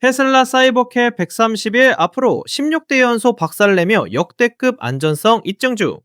테슬라 사이버캡 130일 앞으로 16대 연속 박살내며 역대급 안전성 입증 중.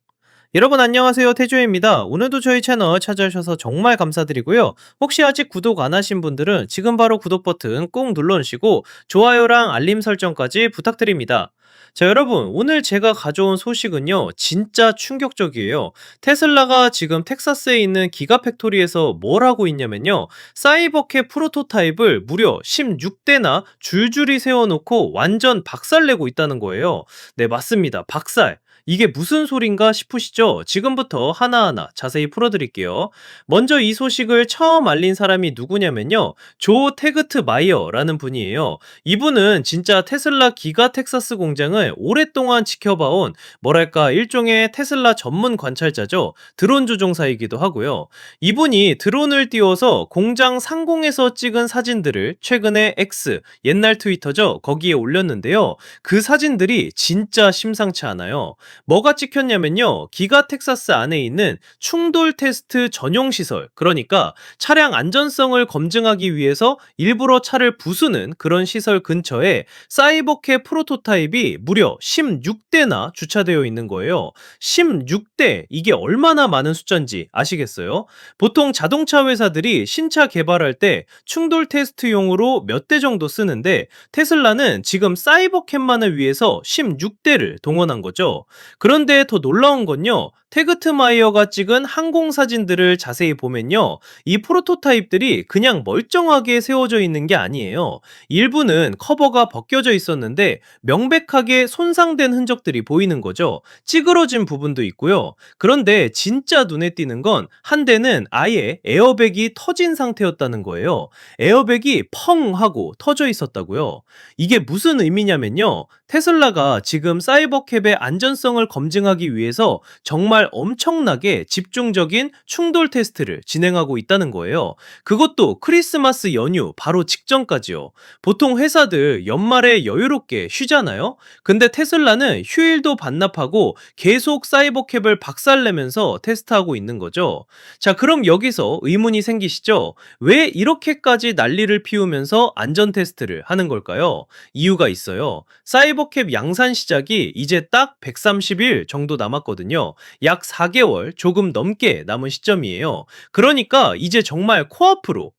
여러분 안녕하세요, 태조입니다. 오늘도 저희 채널 찾아주셔서 정말 감사드리고요. 혹시 아직 구독 안 하신 분들은 지금 바로 구독 버튼 꼭 눌러주시고 좋아요랑 알림 설정까지 부탁드립니다. 자, 여러분, 오늘 제가 가져온 소식은요 진짜 충격적이에요. 테슬라가 지금 텍사스에 있는 기가팩토리에서 뭘 하고 있냐면요, 사이버캡 프로토타입을 무려 16대나 줄줄이 세워놓고 완전 박살내고 있다는 거예요. 네, 맞습니다, 박살. 이게 무슨 소린가 싶으시죠? 지금부터 하나하나 자세히 풀어드릴게요. 먼저 이 소식을 처음 알린 사람이 누구냐면요, 조 태그트 마이어라는 분이에요. 이분은 진짜 테슬라 기가 텍사스 공장을 오랫동안 지켜봐온, 뭐랄까, 일종의 테슬라 전문 관찰자죠. 드론 조종사이기도 하고요. 이분이 드론을 띄워서 공장 상공에서 찍은 사진들을 최근에 X, 옛날 트위터죠, 거기에 올렸는데요. 그 사진들이 진짜 심상치 않아요. 뭐가 찍혔냐면요, 기가 텍사스 안에 있는 충돌 테스트 전용 시설, 그러니까 차량 안전성을 검증하기 위해서 일부러 차를 부수는 그런 시설 근처에 사이버캡 프로토타입이 무려 16대나 주차되어 있는 거예요. 16대, 이게 얼마나 많은 숫자인지 아시겠어요? 보통 자동차 회사들이 신차 개발할 때 충돌 테스트용으로 몇 대 정도 쓰는데, 테슬라는 지금 사이버캡만을 위해서 16대를 동원한 거죠. 그런데 더 놀라운 건요, 태그트마이어가 찍은 항공 사진들을 자세히 보면요, 이 프로토타입들이 그냥 멀쩡하게 세워져 있는 게 아니에요. 일부는 커버가 벗겨져 있었는데 명백하게 손상된 흔적들이 보이는 거죠. 찌그러진 부분도 있고요. 그런데 진짜 눈에 띄는 건 한 대는 아예 에어백이 터진 상태였다는 거예요. 에어백이 펑 하고 터져 있었다고요. 이게 무슨 의미냐면요, 테슬라가 지금 사이버캡의 안전성을 검증하기 위해서 정말 엄청나게 집중적인 충돌 테스트를 진행하고 있다는 거예요. 그것도 크리스마스 연휴 바로 직전까지요. 보통 회사들 연말에 여유롭게 쉬잖아요? 근데 테슬라는 휴일도 반납하고 계속 사이버캡을 박살내면서 테스트하고 있는 거죠. 자, 그럼 여기서 의문이 생기시죠? 왜 이렇게까지 난리를 피우면서 안전 테스트를 하는 걸까요? 이유가 있어요. 사이버캡 양산 시작이 이제 딱 130일 정도 남았거든요. 약 4개월 조금 넘게 남은 시점이에요. 그러니까 이제 정말 코앞으로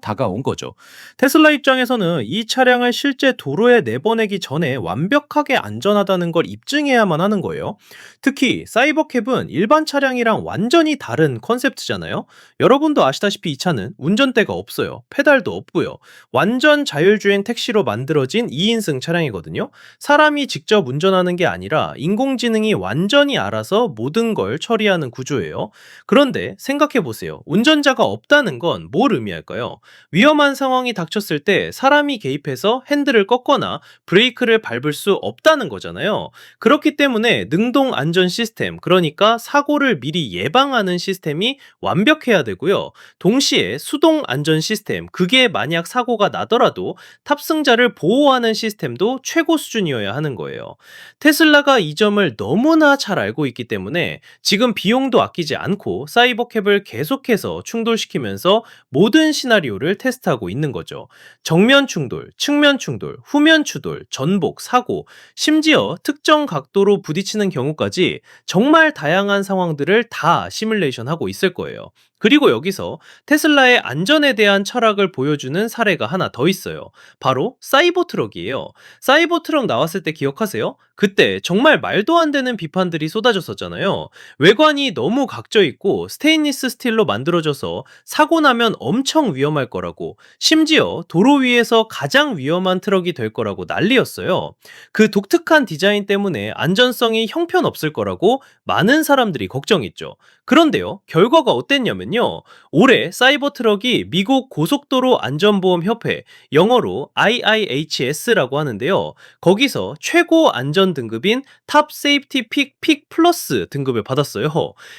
다가온 거죠. 테슬라 입장에서는 이 차량을 실제 도로에 내보내기 전에 완벽하게 안전하다는 걸 입증해야만 하는 거예요. 특히 사이버캡은 일반 차량이랑 완전히 다른 컨셉트잖아요. 여러분도 아시다시피 이 차는 운전대가 없어요. 페달도 없고요. 완전 자율주행 택시로 만들어진 2인승 차량이거든요. 사람이 직접 운전하는 게 아니라 인공지능이 완전히 알아서 모든 걸 처리하는 구조예요. 그런데 생각해 보세요. 운전자가 없다는 건 뭘 의미할까요? 위험한 상황이 닥쳤을 때 사람이 개입해서 핸들을 꺾거나 브레이크를 밟을 수 없다는 거잖아요. 그렇기 때문에 능동 안전 시스템, 그러니까 사고를 미리 예방하는 시스템이 완벽해야 되고요. 동시에 수동 안전 시스템, 그게 만약 사고가 나더라도 탑승자를 보호하는 시스템도 최고 수준이어야 하는 거예요. 테슬라가 이 점을 너무나 잘 알고 있기 때문에 지금 비용도 아끼지 않고 사이버캡을 계속해서 충돌시키면서 모든 시나리오를 테스트하고 있는 거죠. 정면 충돌, 측면 충돌, 후면 추돌, 전복, 사고, 심지어 특정 각도로 부딪히는 경우까지 정말 다양한 상황들을 다 시뮬레이션하고 있을 거예요. 그리고 여기서 테슬라의 안전에 대한 철학을 보여주는 사례가 하나 더 있어요. 바로 사이버트럭이에요. 사이버트럭 나왔을 때 기억하세요? 그때 정말 말도 안 되는 비판들이 쏟아졌었잖아요. 외관이 너무 각져 있고 스테인리스 스틸로 만들어져서 사고 나면 엄청 위험할 거라고, 심지어 도로 위에서 가장 위험한 트럭이 될 거라고 난리였어요. 그 독특한 디자인 때문에 안전성이 형편없을 거라고 많은 사람들이 걱정했죠. 그런데요, 결과가 어땠냐면요, 올해 사이버트럭이 미국 고속도로 안전보험협회, 영어로 IIHS라고 하는데요, 거기서 최고 안전 등급인 탑 세이프티 픽 플러스 등급을 받았어요.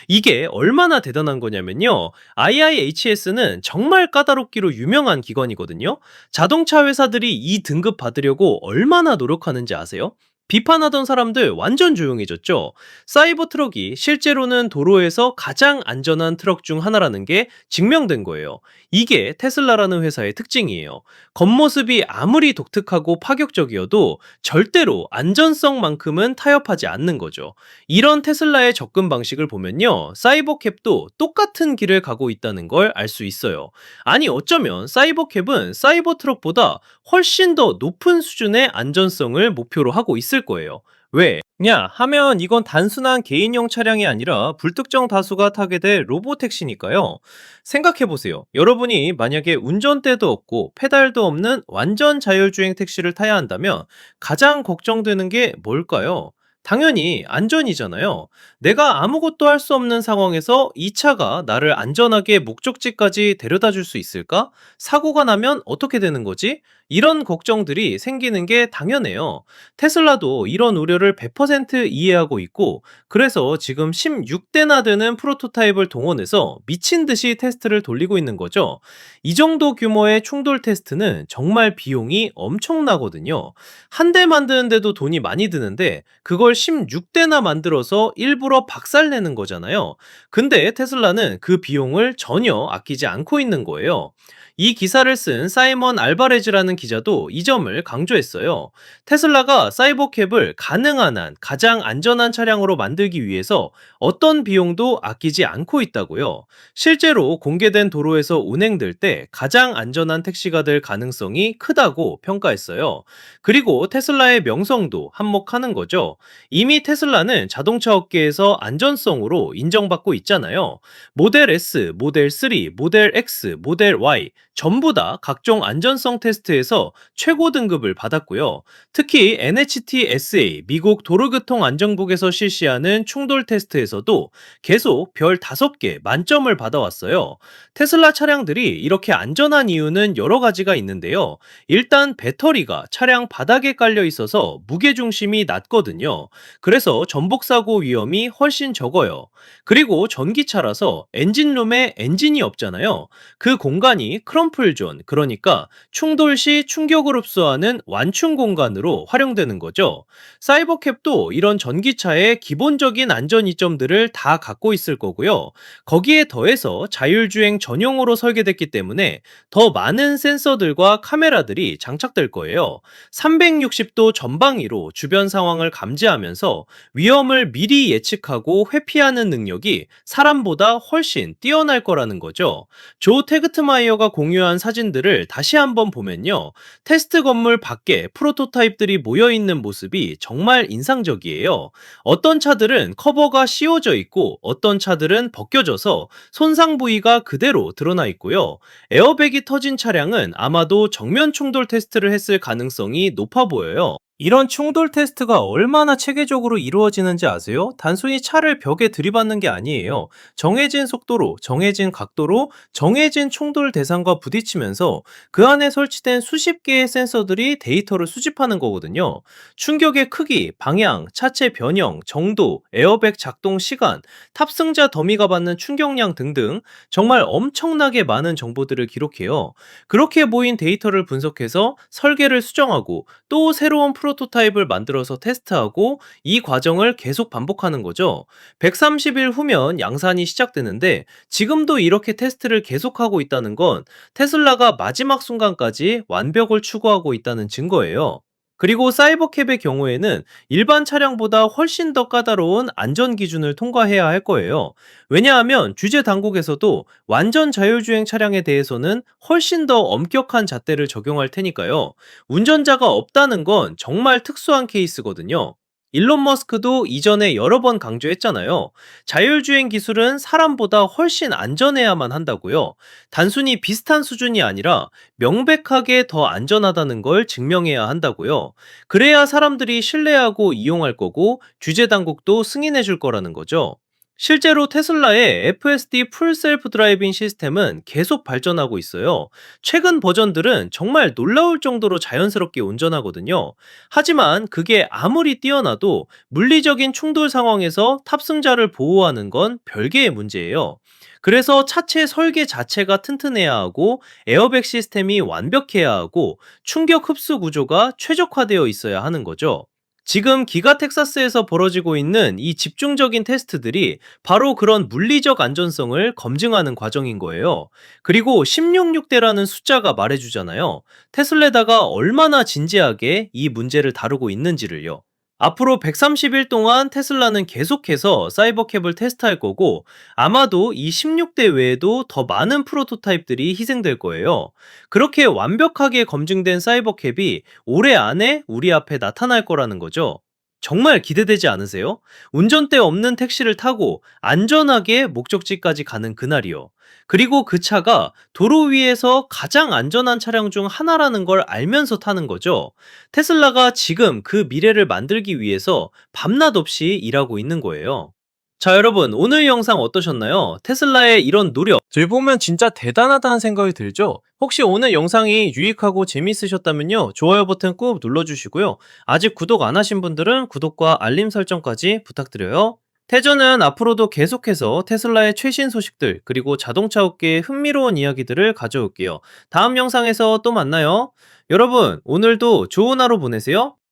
이게 얼마나 대단한 거냐면요, IIHS는 정말 까다롭기로 유명한 기관이거든요. 자동차 회사들이 이 등급 받으려고 얼마나 노력하는지 아세요? 비판하던 사람들 완전 조용해졌죠. 사이버 트럭이 실제로는 도로에서 가장 안전한 트럭 중 하나라는 게 증명된 거예요. 이게 테슬라라는 회사의 특징이에요. 겉모습이 아무리 독특하고 파격적이어도 절대로 안전성만큼은 타협하지 않는 거죠. 이런 테슬라의 접근 방식을 보면요. 사이버캡도 똑같은 길을 가고 있다는 걸 알 수 있어요. 아니, 어쩌면 사이버캡은 사이버 트럭보다 훨씬 더 높은 수준의 안전성을 목표로 하고 있을 거예요. 왜? 냐 하면 이건 단순한 개인용 차량이 아니라 불특정 다수가 타게 될 로보택시니까요. 생각해보세요. 여러분이 만약에 운전대도 없고 페달도 없는 완전 자율주행 택시를 타야 한다면 가장 걱정되는 게 뭘까요? 당연히 안전이잖아요. 내가 아무것도 할 수 없는 상황에서 이 차가 나를 안전하게 목적지까지 데려다 줄 수 있을까? 사고가 나면 어떻게 되는 거지? 이런 걱정들이 생기는 게 당연해요. 테슬라도 이런 우려를 100% 이해하고 있고, 그래서 지금 16대나 되는 프로토타입을 동원해서 미친 듯이 테스트를 돌리고 있는 거죠. 이 정도 규모의 충돌 테스트는 정말 비용이 엄청나거든요. 한 대 만드는데도 돈이 많이 드는데 그걸 16대나 만들어서 일부러 박살내는 거잖아요. 근데 테슬라는 그 비용을 전혀 아끼지 않고 있는 거예요. 이 기사를 쓴 사이먼 알바레즈라는 기자도 이 점을 강조했어요. 테슬라가 사이버캡을 가능한 한 가장 안전한 차량으로 만들기 위해서 어떤 비용도 아끼지 않고 있다고요. 실제로 공개된 도로에서 운행될 때 가장 안전한 택시가 될 가능성이 크다고 평가했어요. 그리고 테슬라의 명성도 한몫하는 거죠. 이미 테슬라는 자동차 업계에서 안전성으로 인정받고 있잖아요. 모델 S, 모델 3, 모델 X, 모델 Y 전부 다 각종 안전성 테스트에서 최고 등급을 받았고요. 특히 NHTSA 미국 도로교통안전국에서 실시하는 충돌 테스트에서도 계속 별 5개 만점을 받아왔어요. 테슬라 차량들이 이렇게 안전한 이유는 여러 가지가 있는데요. 일단 배터리가 차량 바닥에 깔려 있어서 무게중심이 낮거든요. 그래서 전복사고 위험이 훨씬 적어요. 그리고 전기차라서 엔진룸에 엔진이 없잖아요. 그 공간이 크럼플 존, 그러니까 충돌 시 충격을 흡수하는 완충 공간으로 활용되는 거죠. 사이버캡도 이런 전기차의 기본적인 안전 이점들을 다 갖고 있을 거고요. 거기에 더해서 자율주행 전용으로 설계됐기 때문에 더 많은 센서들과 카메라들이 장착될 거예요. 360도 전방위로 주변 상황을 감지하면서 위험을 미리 예측하고 회피하는 능력이 사람보다 훨씬 뛰어날 거라는 거죠. 조 테그트마이어가 공유한 사진들을 다시 한번 보면요. 테스트 건물 밖에 프로토타입들이 모여 있는 모습이 정말 인상적이에요. 어떤 차들은 커버가 씌워져 있고 어떤 차들은 벗겨져서 손상 부위가 그대로 드러나 있고요. 에어백이 터진 차량은 아마도 정면 충돌 테스트를 했을 가능성이 높아 보여요. 이런 충돌 테스트가 얼마나 체계적으로 이루어지는지 아세요? 단순히 차를 벽에 들이받는 게 아니에요. 정해진 속도로, 정해진 각도로, 정해진 충돌 대상과 부딪히면서 그 안에 설치된 수십 개의 센서들이 데이터를 수집하는 거거든요. 충격의 크기, 방향, 차체 변형, 정도, 에어백 작동 시간, 탑승자 더미가 받는 충격량 등등 정말 엄청나게 많은 정보들을 기록해요. 그렇게 모인 데이터를 분석해서 설계를 수정하고 또 새로운 프로토타입을 만들어서 테스트하고 이 과정을 계속 반복하는 거죠. 130일 후면 양산이 시작되는데 지금도 이렇게 테스트를 계속하고 있다는 건 테슬라가 마지막 순간까지 완벽을 추구하고 있다는 증거예요. 그리고 사이버캡의 경우에는 일반 차량보다 훨씬 더 까다로운 안전 기준을 통과해야 할 거예요. 왜냐하면 규제 당국에서도 완전 자율주행 차량에 대해서는 훨씬 더 엄격한 잣대를 적용할 테니까요. 운전자가 없다는 건 정말 특수한 케이스거든요. 일론 머스크도 이전에 여러 번 강조했잖아요. 자율주행 기술은 사람보다 훨씬 안전해야만 한다고요. 단순히 비슷한 수준이 아니라 명백하게 더 안전하다는 걸 증명해야 한다고요. 그래야 사람들이 신뢰하고 이용할 거고 규제 당국도 승인해 줄 거라는 거죠. 실제로 테슬라의 FSD 풀 셀프 드라이빙 시스템은 계속 발전하고 있어요. 최근 버전들은 정말 놀라울 정도로 자연스럽게 운전하거든요. 하지만 그게 아무리 뛰어나도 물리적인 충돌 상황에서 탑승자를 보호하는 건 별개의 문제예요. 그래서 차체 설계 자체가 튼튼해야 하고 에어백 시스템이 완벽해야 하고 충격 흡수 구조가 최적화되어 있어야 하는 거죠. 지금 기가 텍사스에서 벌어지고 있는 이 집중적인 테스트들이 바로 그런 물리적 안전성을 검증하는 과정인 거예요. 그리고 166대라는 숫자가 말해주잖아요. 테슬라다가 얼마나 진지하게 이 문제를 다루고 있는지를요. 앞으로 130일 동안 테슬라는 계속해서 사이버캡을 테스트할 거고, 아마도 이 16대 외에도 더 많은 프로토타입들이 희생될 거예요. 그렇게 완벽하게 검증된 사이버캡이 올해 안에 우리 앞에 나타날 거라는 거죠. 정말 기대되지 않으세요? 운전대 없는 택시를 타고 안전하게 목적지까지 가는 그날이요. 그리고 그 차가 도로 위에서 가장 안전한 차량 중 하나라는 걸 알면서 타는 거죠. 테슬라가 지금 그 미래를 만들기 위해서 밤낮 없이 일하고 있는 거예요. 자, 여러분, 오늘 영상 어떠셨나요? 테슬라의 이런 노력, 들보면 진짜 대단하다는 생각이 들죠? 혹시 오늘 영상이 유익하고 재미있으셨다면요, 좋아요 버튼 꾹 눌러주시고요. 아직 구독 안 하신 분들은 구독과 알림 설정까지 부탁드려요. 태조는 앞으로도 계속해서 테슬라의 최신 소식들, 그리고 자동차 업계의 흥미로운 이야기들을 가져올게요. 다음 영상에서 또 만나요. 여러분, 오늘도 좋은 하루 보내세요.